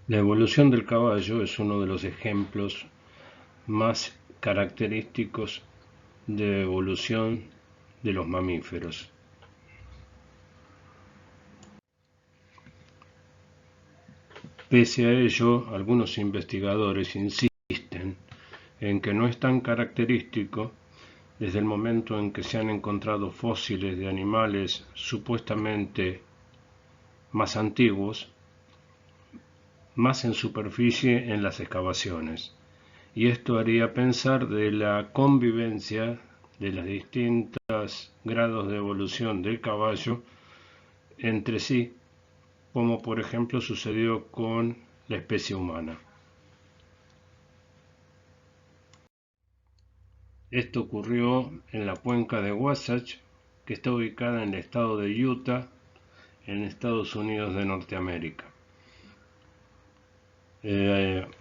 La evolución del caballo es uno de los ejemplos más característicos de evolución de los mamíferos. Pese a ello, algunos investigadores insisten en que no es tan característico desde el momento en que se han encontrado fósiles de animales supuestamente más antiguos, más en superficie en las excavaciones. Y esto haría pensar de la convivencia de los distintos grados de evolución del caballo entre sí, como por ejemplo sucedió con la especie humana. Esto ocurrió en la cuenca de Wasatch, que está ubicada en el estado de Utah, en Estados Unidos de Norteamérica.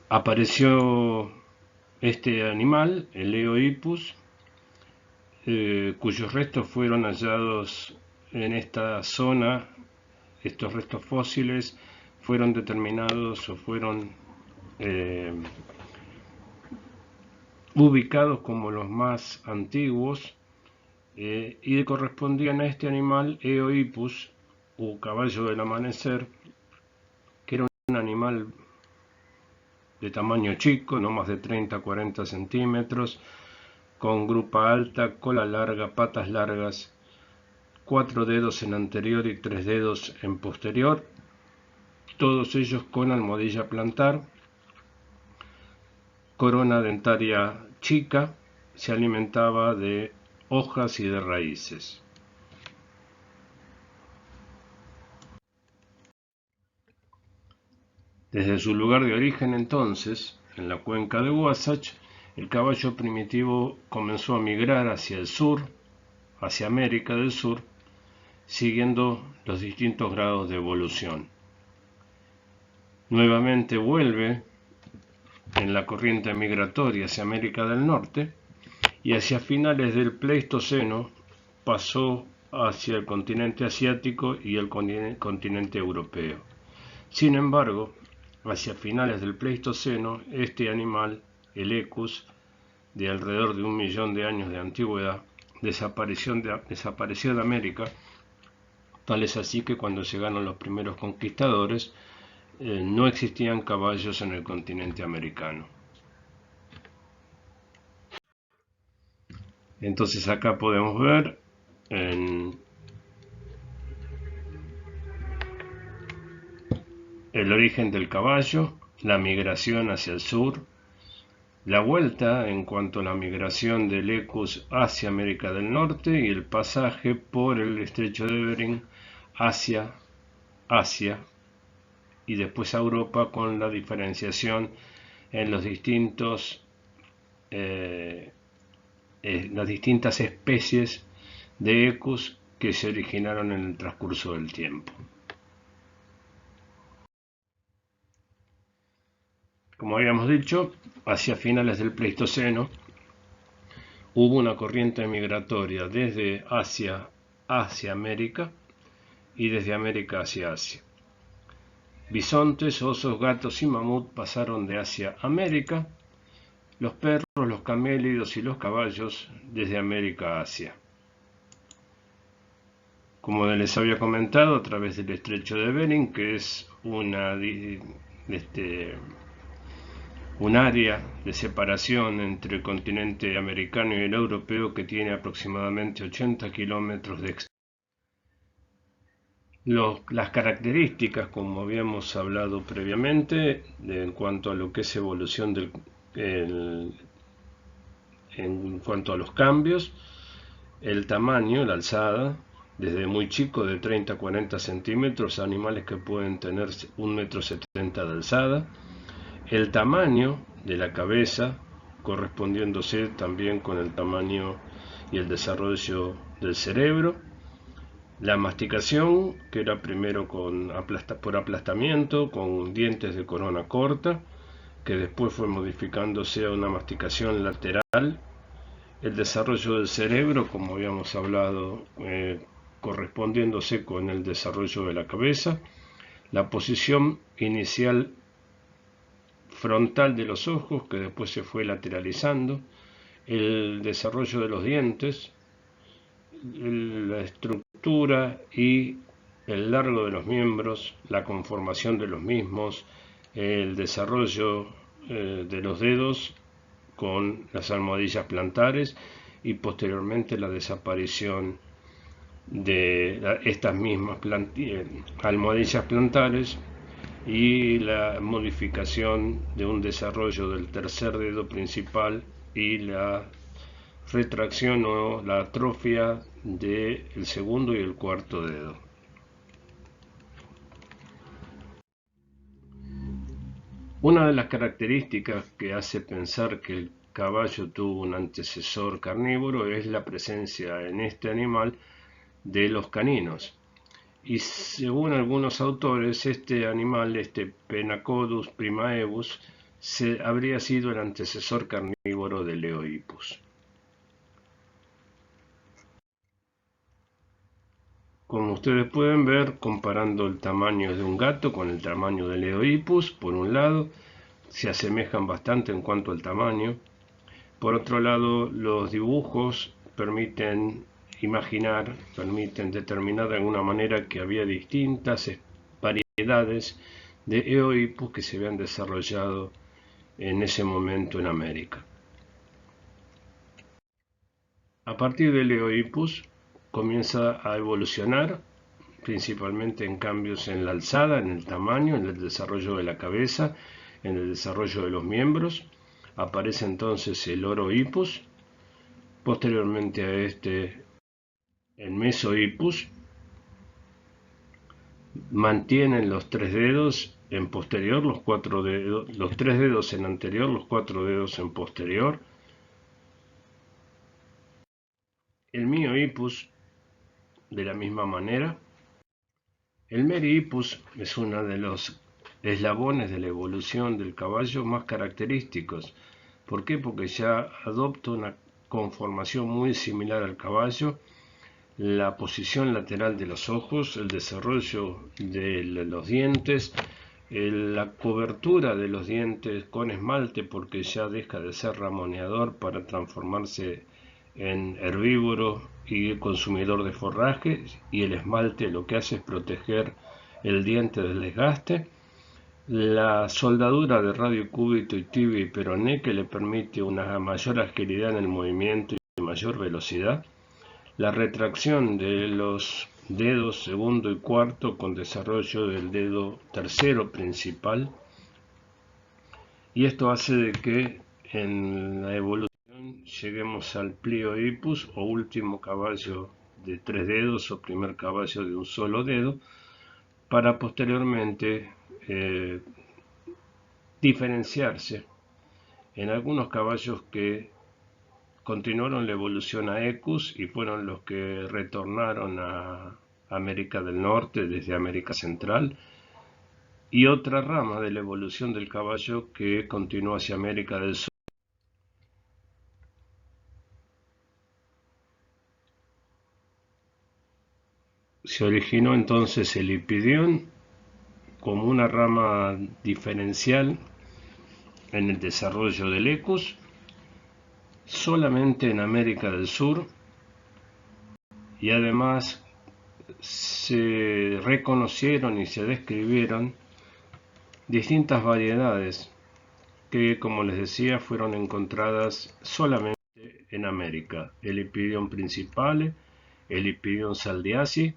Apareció este animal, el Eohippus, cuyos restos fueron hallados en esta zona. Estos restos fósiles fueron determinados o fueron ubicados como los más antiguos y correspondían a este animal Eohippus o caballo del amanecer, que era un animal de tamaño chico, no más de 30-40 centímetros, con grupa alta, cola larga, patas largas, 4 dedos en anterior y 3 dedos en posterior, todos ellos con almohadilla plantar, corona dentaria chica, se alimentaba de hojas y de raíces. Desde su lugar de origen entonces, en la cuenca de Wasatch, el caballo primitivo comenzó a migrar hacia el sur, hacia América del Sur, siguiendo los distintos grados de evolución. Nuevamente vuelve en la corriente migratoria hacia América del Norte y hacia finales del Pleistoceno pasó hacia el continente asiático y el continente europeo. Sin embargo, hacia finales del Pleistoceno, este animal, el Equus, de alrededor de 1 millón de años de antigüedad, desapareció de América. Tal es así que cuando llegaron los primeros conquistadores, no existían caballos en el continente americano. Entonces acá podemos ver el origen del caballo, la migración hacia el sur, la vuelta en cuanto a la migración del Equus hacia América del Norte y el pasaje por el estrecho de Bering hacia Asia y después a Europa, con la diferenciación en los las distintas especies de Equus que se originaron en el transcurso del tiempo. Como habíamos dicho, hacia finales del Pleistoceno hubo una corriente migratoria desde Asia hacia América y desde América hacia Asia. Bisontes, osos, gatos y mamut pasaron de Asia a América, los perros, los camélidos y los caballos desde América a Asia. Como les había comentado, a través del estrecho de Bering, que es un área de separación entre el continente americano y el europeo que tiene aproximadamente 80 kilómetros de extensión. Las características, como habíamos hablado previamente, en cuanto a lo que es evolución en cuanto a los cambios, el tamaño, la alzada, desde muy chico de 30 a 40 centímetros, animales que pueden tener 1,70 m de alzada, el tamaño de la cabeza, correspondiéndose también con el tamaño y el desarrollo del cerebro, la masticación, que era primero por aplastamiento, con dientes de corona corta, que después fue modificándose a una masticación lateral, el desarrollo del cerebro, como habíamos hablado, correspondiéndose con el desarrollo de la cabeza, la posición inicial frontal de los ojos, que después se fue lateralizando, el desarrollo de los dientes, la estructura y el largo de los miembros, la conformación de los mismos, el desarrollo de los dedos con las almohadillas plantares y posteriormente la desaparición de estas mismas almohadillas plantares y la modificación de un desarrollo del tercer dedo principal y la retracción o la atrofia del segundo y el cuarto dedo. Una de las características que hace pensar que el caballo tuvo un antecesor carnívoro es la presencia en este animal de los caninos. Y según algunos autores, este animal, este Penacodus primaevus, habría sido el antecesor carnívoro del Eohippus. Como ustedes pueden ver, comparando el tamaño de un gato con el tamaño del Eohippus, por un lado, se asemejan bastante en cuanto al tamaño. Por otro lado, los dibujos permiten imaginar, permiten determinar de alguna manera que había distintas variedades de Eohippus que se habían desarrollado en ese momento en América. A partir del Eohippus comienza a evolucionar, principalmente en cambios en la alzada, en el tamaño, en el desarrollo de la cabeza, en el desarrollo de los miembros. Aparece entonces el Orohippus, posteriormente a este el Mesohippus. Mantienen los tres dedos en posterior, los tres dedos en anterior, los cuatro dedos en posterior. El Miohippus de la misma manera. El Merihippus es uno de los eslabones de la evolución del caballo más característicos. ¿Por qué? Porque ya adopta una conformación muy similar al caballo, la posición lateral de los ojos, el desarrollo de los dientes, la cobertura de los dientes con esmalte, porque ya deja de ser ramoneador para transformarse en herbívoro y consumidor de forraje, y el esmalte lo que hace es proteger el diente del desgaste. La soldadura de radiocúbito y tibia y peroné, que le permite una mayor agilidad en el movimiento y mayor velocidad. La retracción de los dedos segundo y cuarto con desarrollo del dedo tercero principal, y esto hace de que en la evolución lleguemos al Pliohippus o último caballo de tres dedos o primer caballo de un solo dedo, para posteriormente diferenciarse en algunos caballos que continuaron la evolución a Equus y fueron los que retornaron a América del Norte desde América Central, y otra rama de la evolución del caballo que continuó hacia América del Sur. Se originó entonces el Hippidión como una rama diferencial en el desarrollo del Equus, solamente en América del Sur, y además se reconocieron y se describieron distintas variedades que, como les decía, fueron encontradas solamente en América: el Hippidión principale, el Hippidión saldiaci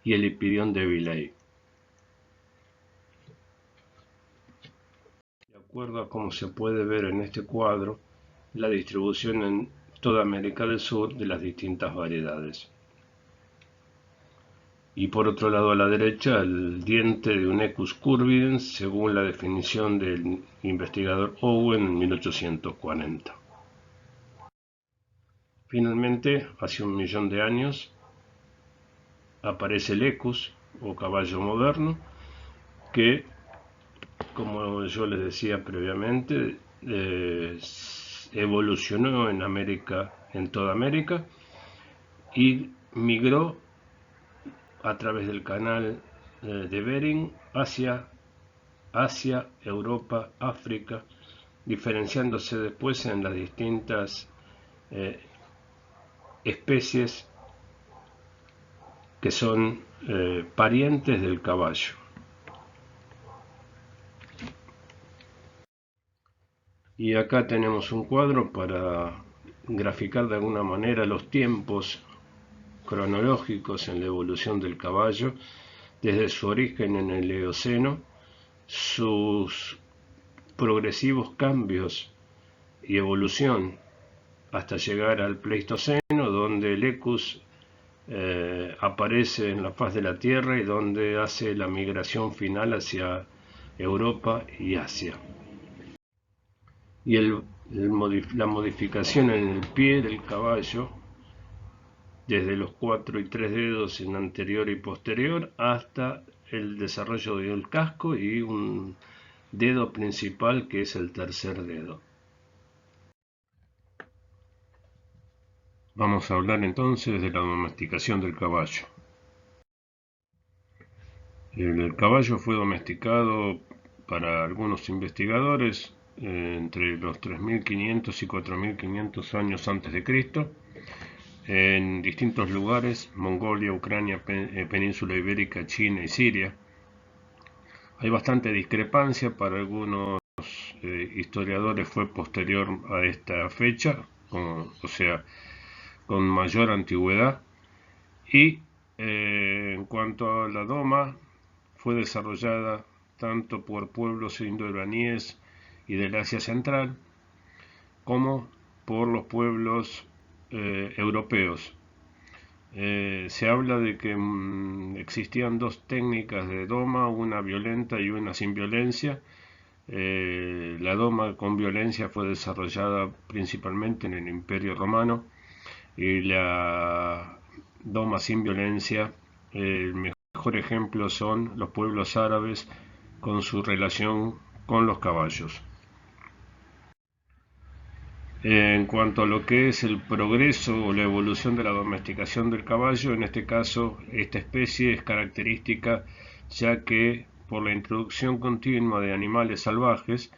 y el Hippidión de Villey. De acuerdo a como se puede ver en este cuadro, la distribución en toda América del Sur de las distintas variedades. Y por otro lado, a la derecha, el diente de un Equus curvidens, según la definición del investigador Owen en 1840. Finalmente, hace 1 millón de años, aparece el Equus, o caballo moderno, que, como yo les decía previamente, evolucionó en América, en toda América, y migró a través del canal de Bering hacia Asia, Europa, África, diferenciándose después en las distintas especies que son parientes del caballo. Y acá tenemos un cuadro para graficar de alguna manera los tiempos cronológicos en la evolución del caballo, desde su origen en el Eoceno, sus progresivos cambios y evolución hasta llegar al Pleistoceno, donde el Equus aparece en la faz de la Tierra y donde hace la migración final hacia Europa y Asia. Y la modificación en el pie del caballo, desde los 4 y 3 dedos en anterior y posterior hasta el desarrollo del casco y un dedo principal que es el tercer dedo. Vamos a hablar entonces de la domesticación del caballo. El caballo fue domesticado para algunos investigadores entre los 3500 y 4500 años antes de Cristo, en distintos lugares: Mongolia, Ucrania, Península Ibérica, China y Siria. Hay bastante discrepancia, para algunos historiadores fue posterior a esta fecha, o sea, con mayor antigüedad. Y en cuanto a la doma, fue desarrollada tanto por pueblos indoiraníes y del Asia Central como por los pueblos europeos. Se habla de que existían dos técnicas de doma, una violenta y una sin violencia. La doma con violencia fue desarrollada principalmente en el Imperio Romano, y la doma sin violencia, el mejor ejemplo son los pueblos árabes con su relación con los caballos. En cuanto a lo que es el progreso o la evolución de la domesticación del caballo, en este caso esta especie es característica ya que por la introducción continua de animales salvajes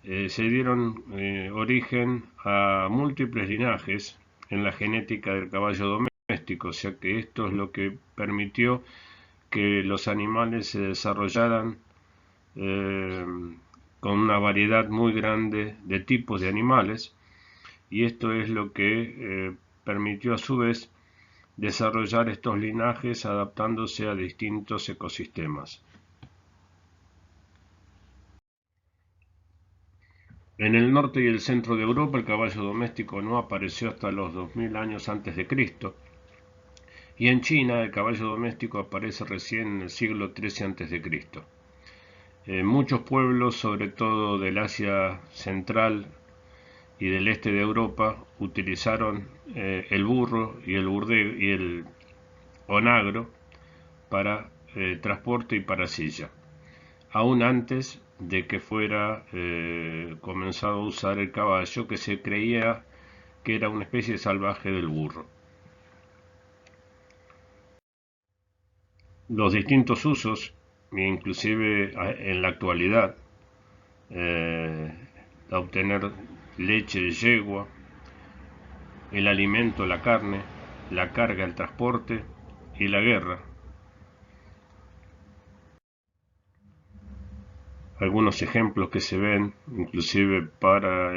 se dieron origen a múltiples linajes en la genética del caballo doméstico, o sea que esto es lo que permitió que los animales se desarrollaran con una variedad muy grande de tipos de animales, y esto es lo que permitió a su vez desarrollar estos linajes adaptándose a distintos ecosistemas. En el norte y el centro de Europa el caballo doméstico no apareció hasta los 2000 años antes de Cristo, y en China el caballo doméstico aparece recién en el siglo XIII antes de Cristo. Muchos pueblos, sobre todo del Asia Central y del este de Europa, utilizaron el burro y el onagro para transporte y para silla, aún antes de que fuera comenzado a usar el caballo, que se creía que era una especie salvaje del burro. Los distintos usos, inclusive en la actualidad, obtener leche de yegua, el alimento, la carne, la carga, el transporte y la guerra. Algunos ejemplos que se ven, inclusive para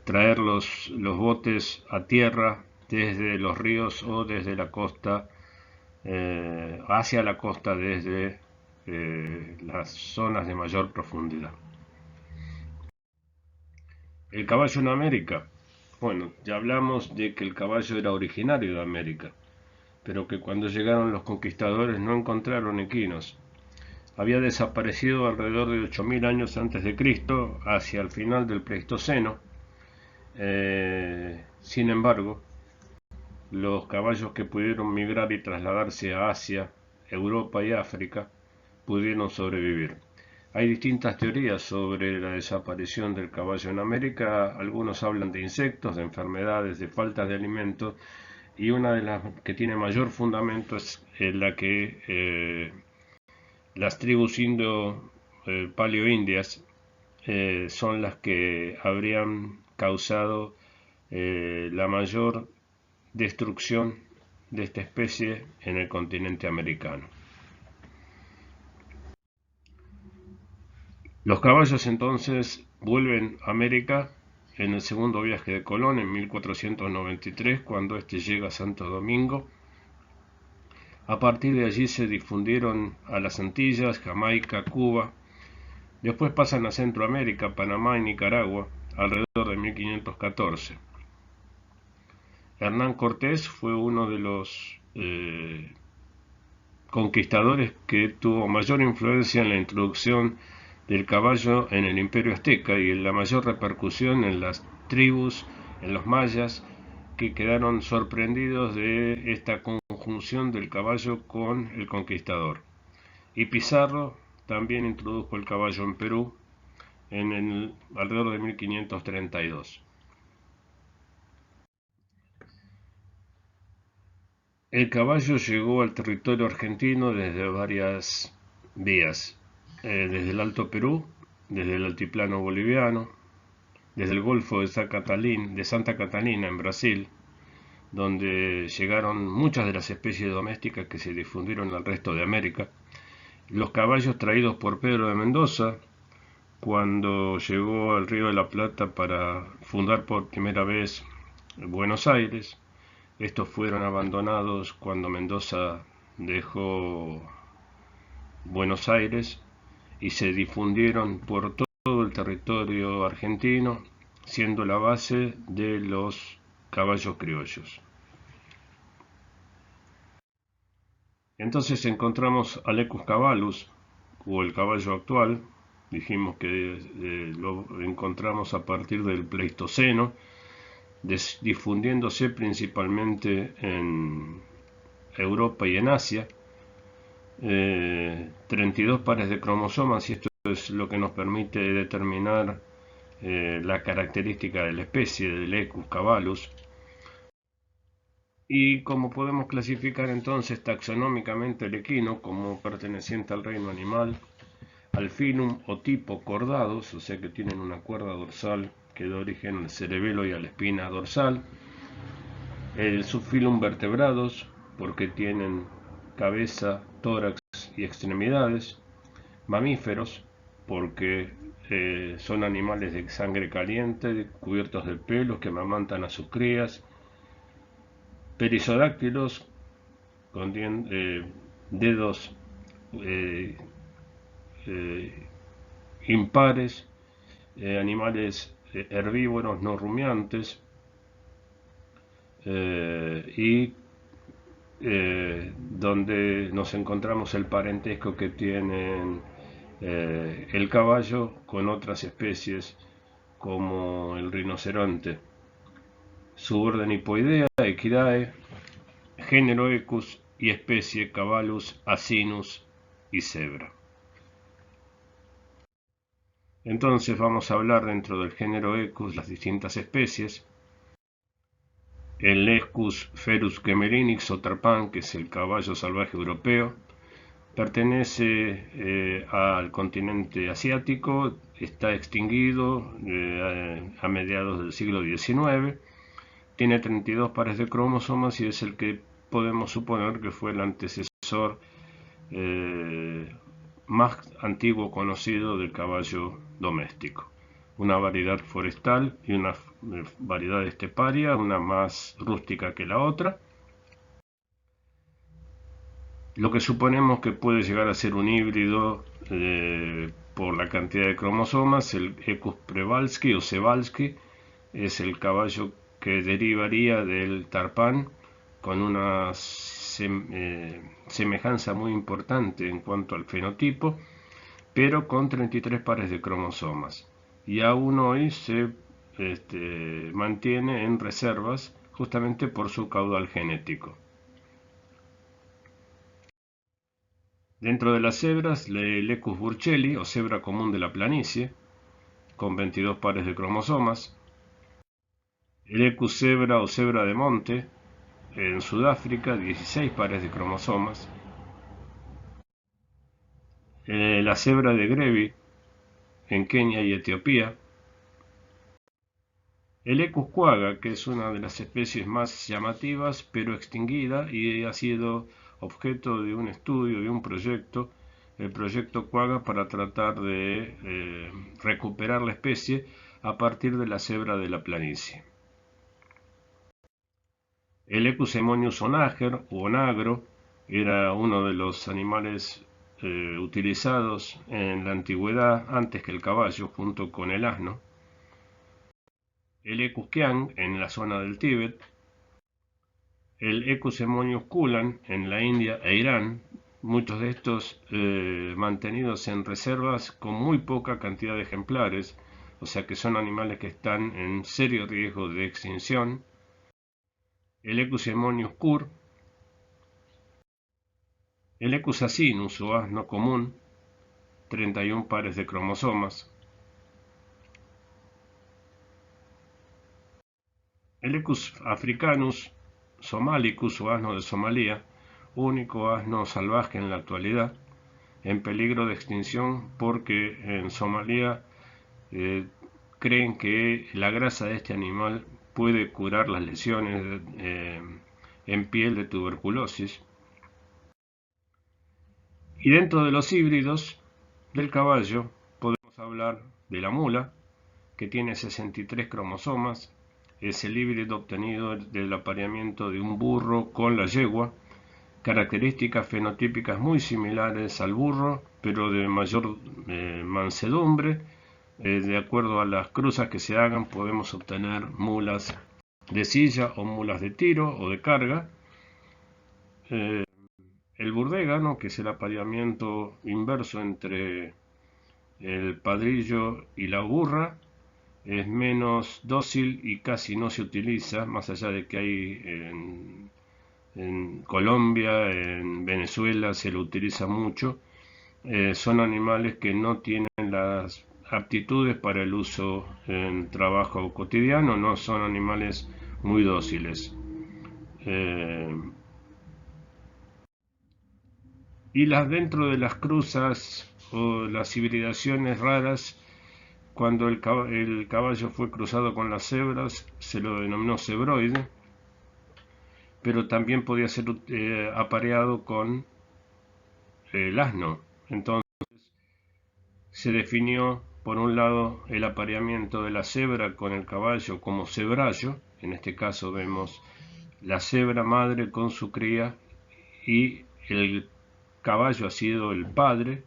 traer los botes a tierra desde los ríos o desde la costa, hacia la costa desde las zonas de mayor profundidad. El caballo en América. Bueno, ya hablamos de que el caballo era originario de América, pero que cuando llegaron los conquistadores no encontraron equinos. Había desaparecido alrededor de 8000 años antes de Cristo, hacia el final del Pleistoceno. Sin embargo, los caballos que pudieron migrar y trasladarse a Asia, Europa y África pudieron sobrevivir. Hay distintas teorías sobre la desaparición del caballo en América. Algunos hablan de insectos, de enfermedades, de falta de alimentos, y una de las que tiene mayor fundamento es la que las tribus indo-paleoindias son las que habrían causado la mayor destrucción de esta especie en el continente americano. Los caballos entonces vuelven a América en el segundo viaje de Colón en 1493, cuando éste llega a Santo Domingo. A partir de allí se difundieron a las Antillas, Jamaica, Cuba. Después pasan a Centroamérica, Panamá y Nicaragua, alrededor de 1514. Hernán Cortés fue uno de los conquistadores que tuvo mayor influencia en la introducción del caballo en el Imperio Azteca y en la mayor repercusión en las tribus, en los mayas, que quedaron sorprendidos de esta conjunción del caballo con el conquistador. Y Pizarro también introdujo el caballo en Perú alrededor de 1532. El caballo llegó al territorio argentino desde varias vías, desde el Alto Perú, desde el altiplano boliviano, desde el Golfo de Santa Catalina en Brasil, donde llegaron muchas de las especies domésticas que se difundieron al resto de América. Los caballos traídos por Pedro de Mendoza, cuando llegó al Río de la Plata para fundar por primera vez Buenos Aires. Estos fueron abandonados cuando Mendoza dejó Buenos Aires y se difundieron por todo el territorio argentino, siendo la base de los caballos criollos. Entonces encontramos al Equus caballus, o el caballo actual. Dijimos que lo encontramos a partir del Pleistoceno, difundiéndose principalmente en Europa y en Asia. 32 pares de cromosomas, y esto es lo que nos permite determinar la característica de la especie del Equus caballus. Y como podemos clasificar entonces taxonómicamente el equino como perteneciente al reino animal, al filum o tipo cordados, o sea que tienen una cuerda dorsal que da origen al cerebelo y a la espina dorsal. El subfilum vertebrados, porque tienen cabeza, tórax y extremidades. Mamíferos, porque son animales de sangre caliente, cubiertos de pelos que amamantan a sus crías. Perisodáctilos, con dedos impares, animales herbívoros no rumiantes, y donde nos encontramos el parentesco que tienen el caballo con otras especies como el rinoceronte. Suborden Hipoidea, Equidae, género Equus y especie Caballus, Asinus y Zebra. Entonces vamos a hablar dentro del género Equus las distintas especies. El Equus Ferus Kemerinix o Tarpan, que es el caballo salvaje europeo, pertenece al continente asiático, está extinguido a mediados del siglo XIX. Tiene 32 pares de cromosomas y es el que podemos suponer que fue el antecesor más antiguo conocido del caballo doméstico. Una variedad forestal y una variedad esteparia, una más rústica que la otra. Lo que suponemos que puede llegar a ser un híbrido por la cantidad de cromosomas. El Equus Przewalski o Przewalski es el caballo que derivaría del Tarpan, con una semejanza muy importante en cuanto al fenotipo, pero con 33 pares de cromosomas. Y aún hoy se mantiene en reservas justamente por su caudal genético. Dentro de las cebras, el Equus burchelli o cebra común de la planicie, con 22 pares de cromosomas. El Equus cebra o cebra de monte, en Sudáfrica, 16 pares de cromosomas. La cebra de Grevi en Kenia y Etiopía. El Equus quagga, que es una de las especies más llamativas, pero extinguida, y ha sido objeto de un estudio, de un proyecto, el proyecto Quagga, para tratar de recuperar la especie a partir de la cebra de la planicie. El Equus aemmonius onager o onagro era uno de los animales utilizados en la antigüedad antes que el caballo, junto con el asno. El Equus kiang en la zona del Tíbet. El Equus aemmonius kulan en la India e Irán, muchos de estos mantenidos en reservas con muy poca cantidad de ejemplares, o sea que son animales que están en serio riesgo de extinción. El Equus aemmonius kur. El Equus asinus o asno común, 31 pares de cromosomas. El Equus africanus somalicus o asno de Somalia, único asno salvaje en la actualidad, en peligro de extinción porque en Somalia creen que la grasa de este animal puede curar las lesiones en piel de tuberculosis. Y dentro de los híbridos del caballo podemos hablar de la mula, que tiene 63 cromosomas. Es el híbrido obtenido del apareamiento de un burro con la yegua, características fenotípicas muy similares al burro, pero de mayor mansedumbre. De acuerdo a las cruzas que se hagan, podemos obtener mulas de silla o mulas de tiro o de carga. El burdégano, que es el apareamiento inverso entre el padrillo y la burra, es menos dócil y casi no se utiliza, más allá de que hay en Colombia, en Venezuela se lo utiliza mucho. Son animales que no tienen las aptitudes para el uso en trabajo cotidiano, no son animales muy dóciles. Y dentro de las cruzas o las hibridaciones raras, cuando el caballo fue cruzado con las cebras, se lo denominó cebroide, pero también podía ser apareado con el asno. Entonces se definió, por un lado, el apareamiento de la cebra con el caballo como cebrallo. En este caso vemos la cebra madre con su cría y el caballo ha sido el padre,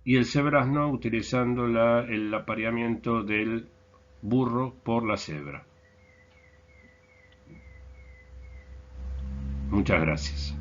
y el cebrazno utilizando el apareamiento del burro por la cebra. Muchas gracias.